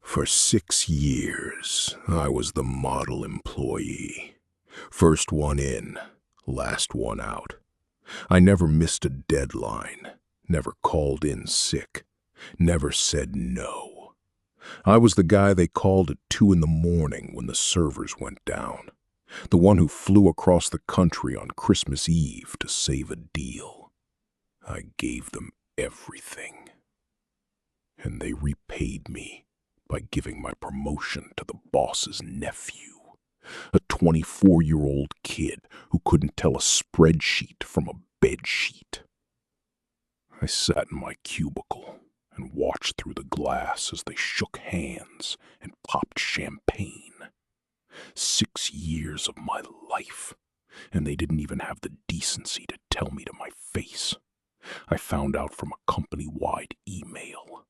For 6 years, I was the model employee. First one in, last one out. I never missed a deadline, never called in sick, never said no. I was the guy they called at 2 in the morning when the servers went down. The one who flew across the country on Christmas Eve to save a deal. I gave them everything. And they repaid me by giving my promotion to the boss's nephew, a 24-year-old kid who couldn't tell a spreadsheet from a bedsheet. I sat in my cubicle and watched through the glass as they shook hands and popped champagne. 6 years of my life, and they didn't even have the decency to tell me to my face. I found out from a company-wide email.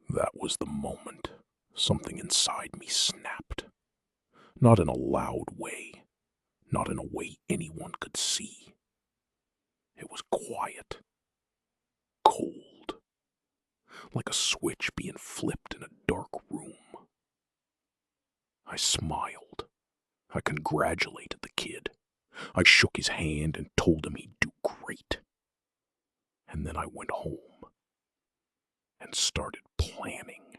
That was the moment something inside me snapped. Not in a loud way, not in a way anyone could see. It was quiet, cold, like a switch being flipped in a dark room. I smiled. I congratulated the kid. I shook his hand and told him he'd do great. And then I went home and started planning.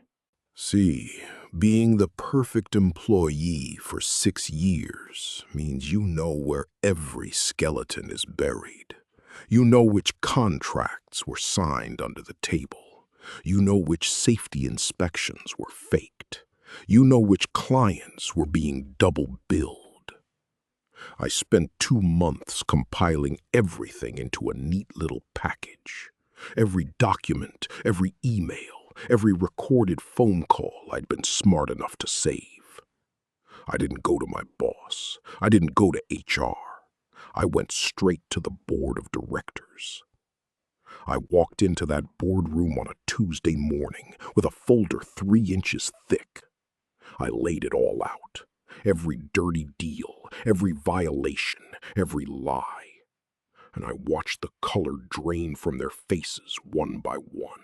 See, being the perfect employee for 6 years means you know where every skeleton is buried. You know which contracts were signed under the table. You know which safety inspections were faked. You know which clients were being double billed. I spent 2 months compiling everything into a neat little package. Every document, every email, every recorded phone call I'd been smart enough to save. I didn't go to my boss. I didn't go to HR. I went straight to the board of directors. I walked into that boardroom on a Tuesday morning with a folder 3 inches thick. I laid it all out. Every dirty deal, every violation, every lie. And I watched the color drain from their faces one by one.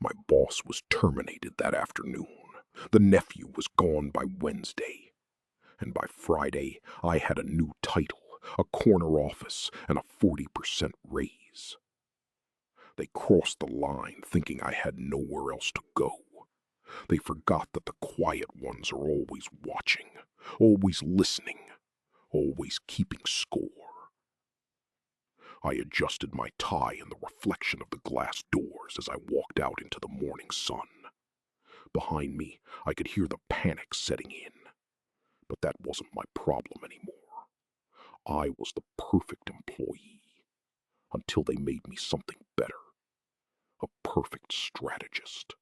My boss was terminated that afternoon. The nephew was gone by Wednesday. And by Friday, I had a new title, a corner office, and a 40% raise. They crossed the line thinking I had nowhere else to go. They forgot that the quiet ones are always watching, always listening, always keeping score. I adjusted my tie in the reflection of the glass doors as I walked out into the morning sun. Behind me, I could hear the panic setting in. But that wasn't my problem anymore. I was the perfect employee, until they made me something better, a perfect strategist.